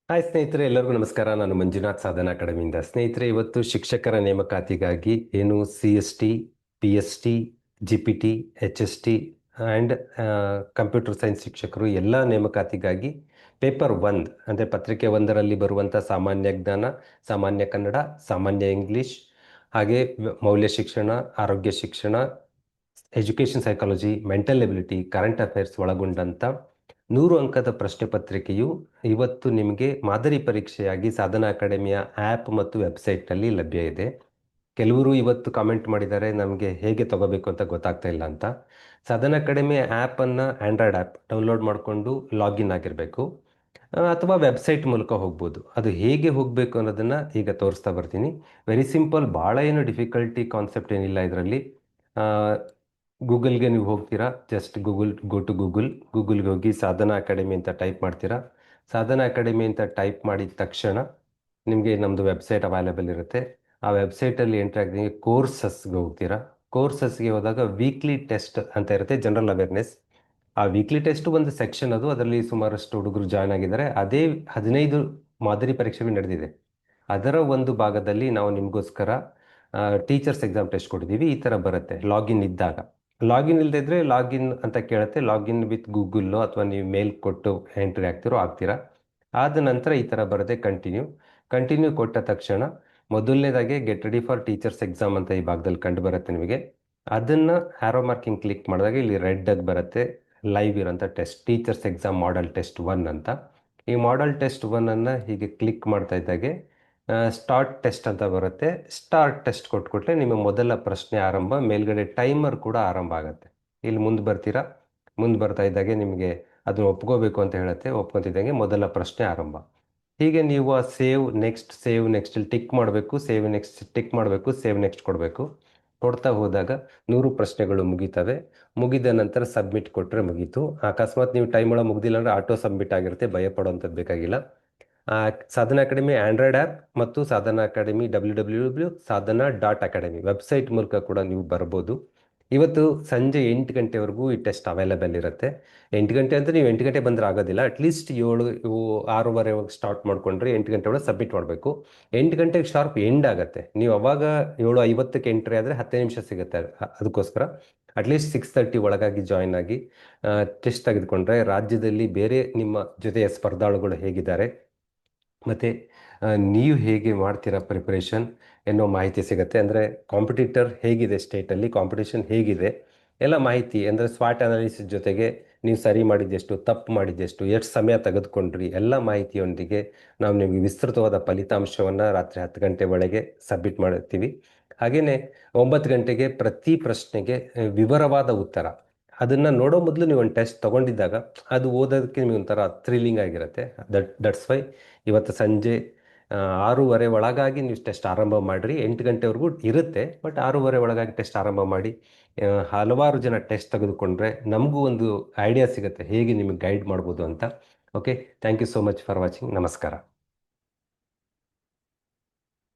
Hi ಸ್ನೇಹಿತರೆ, ಎಲ್ಲರಿಗೂ ನಮಸ್ಕಾರ. ನಾನು ಮಂಜುನಾಥ್ ಸಾಧನಾ ಅಕಾಡೆಮಿಯಿಂದ. ಸ್ನೇಹಿತರೆ, ಇವತ್ತು ಶಿಕ್ಷಕರ ನೇಮಕಾತಿಗಾಗಿ ಏನು CST, PST, GPT, HST and computer science ಶಿಕ್ಷಕರು ಎಲ್ಲ ನೇಮಕಾತಿಗಾಗಿ ಪೇಪರ್ 1 ಅಂದರೆ ಪತ್ರಿಕೆ 1ರಲ್ಲಿ ಬರುವಂಥ ಸಾಮಾನ್ಯ ಜ್ಞಾನ, ಸಾಮಾನ್ಯ ಕನ್ನಡ, ಸಾಮಾನ್ಯ ಇಂಗ್ಲೀಷ್, ಹಾಗೆ ಮೌಲ್ಯ ಶಿಕ್ಷಣ, ಆರೋಗ್ಯ ಶಿಕ್ಷಣ, education psychology, mental ability, current affairs ಒಳಗೊಂಡಂಥ 100 ಅಂಕದ ಪ್ರಶ್ನೆ ಪತ್ರಿಕೆಯು ಇವತ್ತು ನಿಮಗೆ ಮಾದರಿ ಪರೀಕ್ಷೆಯಾಗಿ ಸಾಧನಾ ಅಕಾಡೆಮಿಯ ಆ್ಯಪ್ ಮತ್ತು ವೆಬ್ಸೈಟ್ನಲ್ಲಿ ಲಭ್ಯ ಇದೆ. ಕೆಲವರು ಇವತ್ತು ಕಾಮೆಂಟ್ ಮಾಡಿದ್ದಾರೆ, ನಮಗೆ ಹೇಗೆ ತಗೋಬೇಕು ಅಂತ ಗೊತ್ತಾಗ್ತಾ ಇಲ್ಲ ಅಂತ. ಸಾಧನಾ ಅಕಾಡೆಮಿ ಆ್ಯಪನ್ನು ಆ್ಯಂಡ್ರಾಯ್ಡ್ ಆ್ಯಪ್ ಡೌನ್ಲೋಡ್ ಮಾಡಿಕೊಂಡು ಲಾಗಿನ್ ಆಗಿರಬೇಕು, ಅಥವಾ ವೆಬ್ಸೈಟ್ ಮೂಲಕ ಹೋಗ್ಬೋದು. ಅದು ಹೇಗೆ ಹೋಗಬೇಕು ಅನ್ನೋದನ್ನು ಈಗ ತೋರಿಸ್ತಾ ಬರ್ತೀನಿ. ವೆರಿ ಸಿಂಪಲ್, ಭಾಳ ಏನು ಡಿಫಿಕಲ್ಟಿ ಕಾನ್ಸೆಪ್ಟ್ ಏನಿಲ್ಲ ಇದರಲ್ಲಿ. ಗೂಗಲ್ಗೆ ನೀವು ಹೋಗ್ತೀರಾ, ಜಸ್ಟ್ ಗೋ ಟು ಗೂಗಲ್ಗೆ ಹೋಗಿ ಸಾಧನಾ ಅಕಾಡೆಮಿ ಅಂತ ಟೈಪ್ ಮಾಡ್ತೀರಾ. ಸಾಧನಾ ಅಕಾಡೆಮಿ ಅಂತ ಟೈಪ್ ಮಾಡಿದ ತಕ್ಷಣ ನಿಮಗೆ ನಮ್ಮದು ವೆಬ್ಸೈಟ್ ಅವೈಲೇಬಲ್ ಇರುತ್ತೆ. ಆ ವೆಬ್ಸೈಟಲ್ಲಿ ಎಂಟ್ರಿ ಆಗಿದ್ರೆ ಕೋರ್ಸಸ್ಗೆ ಹೋಗ್ತೀರಾ. ಕೋರ್ಸಸ್ಗೆ ಹೋದಾಗ ವೀಕ್ಲಿ ಟೆಸ್ಟ್ ಅಂತ ಇರುತ್ತೆ, ಜನರಲ್ ಅವೇರ್ನೆಸ್. ಆ ವೀಕ್ಲಿ ಟೆಸ್ಟ್ ಒಂದು ಸೆಕ್ಷನ್, ಅದರಲ್ಲಿ ಸುಮಾರಷ್ಟು ಹುಡುಗರು ಜಾಯ್ನ್ ಆಗಿದ್ದಾರೆ. ಅದೇ 15 ಮಾದರಿ ಪರೀಕ್ಷೆಗಳು ನಡೆದಿದೆ. ಅದರ ಒಂದು ಭಾಗದಲ್ಲಿ ನಾವು ನಿಮಗೋಸ್ಕರ ಟೀಚರ್ಸ್ ಎಕ್ಸಾಮ್ ಟೆಸ್ಟ್ ಕೊಟ್ಟಿದ್ದೀವಿ. ಈ ಥರ ಬರುತ್ತೆ ಲಾಗಿನ್ ಇದ್ದಾಗ. ಲಾಗಿನ್ ಇಲ್ಲದಿದ್ದರೆ ಲಾಗಿನ್ ಅಂತ ಕೇಳುತ್ತೆ. ಲಾಗಿನ್ ವಿತ್ ಗೂಗಲ್ಲೋ ಅಥವಾ ನೀವು ಮೇಲ್ ಕೊಟ್ಟು ಎಂಟ್ರಿ ಆಗ್ತೀರಾ. ಆದ ನಂತರ ಈ ಥರ ಬರುತ್ತೆ ಕಂಟಿನ್ಯೂ ಕೊಟ್ಟ ತಕ್ಷಣ ಮೊದಲನೇದಾಗಿ get ready for teachers exam ಅಂತ ಈ ಭಾಗದಲ್ಲಿ ಕಂಡು ಬರುತ್ತೆ ನಿಮಗೆ. ಅದನ್ನು ಹ್ಯಾರೋ ಮಾರ್ಕಿಂಗ್ ಕ್ಲಿಕ್ ಮಾಡಿದಾಗ ಇಲ್ಲಿ ರೆಡ್ಡಾಗಿ ಬರುತ್ತೆ ಲೈವ್ ಇರೋಂಥ ಟೆಸ್ಟ್, ಟೀಚರ್ಸ್ ಎಕ್ಸಾಮ್ ಮಾಡಲ್ ಟೆಸ್ಟ್ 1 ಅಂತ. ಈ ಮಾಡಲ್ ಟೆಸ್ಟ್ 1 ಹೀಗೆ ಕ್ಲಿಕ್ ಮಾಡ್ತಾ ಇದ್ದಾಗೆ ಸ್ಟಾರ್ಟ್ ಟೆಸ್ಟ್ ಅಂತ ಬರುತ್ತೆ. ಸ್ಟಾರ್ಟ್ ಟೆಸ್ಟ್ ಕೊಟ್ಕೊಟ್ರೆ ನಿಮ್ಮ ಮೊದಲ ಪ್ರಶ್ನೆ ಆರಂಭ. ಮೇಲ್ಗಡೆ ಟೈಮರ್ ಕೂಡ ಆರಂಭ ಆಗುತ್ತೆ. ಇಲ್ಲಿ ಮುಂದೆ ಬರ್ತೀರಾ. ಮುಂದೆ ಬರ್ತಾ ಇದ್ದಾಗೆ ನಿಮಗೆ ಅದನ್ನು ಒಪ್ಕೋಬೇಕು ಅಂತ ಹೇಳುತ್ತೆ. ಒಪ್ಕೊತಿದ್ದಂಗೆ ಮೊದಲ ಪ್ರಶ್ನೆ ಆರಂಭ. ಹೀಗೆ ನೀವು ಆ ಸೇವ್ ನೆಕ್ಸ್ಟ್ ಇಲ್ಲಿ ಟಿಕ್ ಮಾಡಬೇಕು, ಟಿಕ್ ಮಾಡಬೇಕು, ಸೇವ್ ನೆಕ್ಸ್ಟ್ ಕೊಡಬೇಕು. ಕೊಡ್ತಾ ಹೋದಾಗ 100 ಪ್ರಶ್ನೆಗಳು ಮುಗಿತವೆ. ಮುಗಿದ ನಂತರ ಸಬ್ಮಿಟ್ ಕೊಟ್ಟರೆ ಮುಗೀತು. ಅಕಸ್ಮಾತ್ ನೀವು ಟೈಮ್ ಒಳಗೆ ಮುಗ್ದಿಲ್ಲ ಅಂದರೆ ಆಟೋ ಸಬ್ಮಿಟ್ ಆಗಿರುತ್ತೆ, ಭಯ ಪಡೋವಂಥದ್ದು ಬೇಕಾಗಿಲ್ಲ. ಸಾಧನಾ ಅಕಾಡೆಮಿ ಆಂಡ್ರಾಯ್ಡ್ ಆ್ಯಪ್ ಮತ್ತು ಸಾಧನಾ ಅಕಾಡೆಮಿ www.sadhana.academy ವೆಬ್ಸೈಟ್ ಮೂಲಕ ಕೂಡ ನೀವು ಬರ್ಬೋದು. ಇವತ್ತು ಸಂಜೆ 8 ಗಂಟೆವರೆಗೂ ಈ ಟೆಸ್ಟ್ ಅವೈಲೇಬಲ್ ಇರುತ್ತೆ. 8 ಗಂಟೆ ಅಂತ ನೀವು 8 ಗಂಟೆ ಬಂದರೆ ಆಗೋದಿಲ್ಲ. ಅಟ್ಲೀಸ್ಟ್ 6:30 ಸ್ಟಾರ್ಟ್ ಮಾಡ್ಕೊಂಡ್ರೆ 8 ಗಂಟೆ ಒಳಗೆ ಸಬ್ಮಿಟ್ ಮಾಡಬೇಕು. 8 ಗಂಟೆಗೆ ಶಾರ್ಪ್ ಎಂಡ್ ಆಗುತ್ತೆ. ನೀವು ಅವಾಗ 7:50ಕ್ಕೆ ಎಂಟ್ರಿ ಆದರೆ 10 ನಿಮಿಷ ಸಿಗುತ್ತೆ. ಅದಕ್ಕೋಸ್ಕರ ಅಟ್ಲೀಸ್ಟ್ 6:30 ಒಳಗಾಗಿ ಜಾಯ್ನ್ ಆಗಿ ಟೆಸ್ಟ್ ತೆಗೆದುಕೊಂಡ್ರೆ ರಾಜ್ಯದಲ್ಲಿ ಬೇರೆ ನಿಮ್ಮ ಜೊತೆಯ ಸ್ಪರ್ಧಾಳುಗಳು ಹೇಗಿದ್ದಾರೆ ಮತ್ತು ನೀವು ಹೇಗೆ ಮಾಡ್ತೀರಾ ಪ್ರಿಪ್ರೇಷನ್ ಎನ್ನೋ ಮಾಹಿತಿ ಸಿಗುತ್ತೆ. ಅಂದರೆ ಕಾಂಪಿಟೇಟರ್ ಹೇಗಿದೆ, ಸ್ಟೇಟಲ್ಲಿ ಕಾಂಪಿಟೇಷನ್ ಹೇಗಿದೆ ಎಲ್ಲ ಮಾಹಿತಿ, ಅಂದರೆ ಸ್ವಾಟ್ ಅನಾಲಿಸಿಸ್ ಜೊತೆಗೆ ನೀವು ಸರಿ ಮಾಡಿದ್ದೆಷ್ಟು, ತಪ್ಪು ಮಾಡಿದ್ದೆಷ್ಟು, ಎಷ್ಟು ಸಮಯ ತೆಗೆದುಕೊಂಡ್ರಿ ಎಲ್ಲ ಮಾಹಿತಿಯೊಂದಿಗೆ ನಾವು ನಿಮಗೆ ವಿಸ್ತೃತವಾದ ಫಲಿತಾಂಶವನ್ನು ರಾತ್ರಿ 10 ಗಂಟೆ ಒಳಗೆ ಸಬ್ಮಿಟ್ ಮಾಡ್ತೀವಿ. ಹಾಗೆಯೇ 9 ಗಂಟೆಗೆ ಪ್ರತಿ ಪ್ರಶ್ನೆಗೆ ವಿವರವಾದ ಉತ್ತರ. ಅದನ್ನು ನೋಡೋ ಮೊದಲು ನೀವು ಒಂದು ಟೆಸ್ಟ್ ತೊಗೊಂಡಿದ್ದಾಗ ಅದು ಓದೋದಕ್ಕೆ ನಿಮಗೆ ಒಂಥರ ಥ್ರಿಲ್ಲಿಂಗ್ ಆಗಿರುತ್ತೆ. ದಟ್ಸ್ ವೈ ಇವತ್ತು ಸಂಜೆ 6:30 ಒಳಗಾಗಿ ನೀವು ಟೆಸ್ಟ್ ಆರಂಭ ಮಾಡಿರಿ. 8 ಗಂಟೆವರೆಗೂ ಇರುತ್ತೆ, ಬಟ್ 6:30 ಒಳಗಾಗಿ ಟೆಸ್ಟ್ ಆರಂಭ ಮಾಡಿ. ಹಲವಾರು ಜನ ಟೆಸ್ಟ್ ತೆಗೆದುಕೊಂಡ್ರೆ ನಮಗೂ ಒಂದು ಐಡಿಯಾ ಸಿಗುತ್ತೆ ಹೇಗೆ ನಿಮಗೆ ಗೈಡ್ ಮಾಡ್ಬೋದು ಅಂತ. Okay, thank you so much for watching. ನಮಸ್ಕಾರ.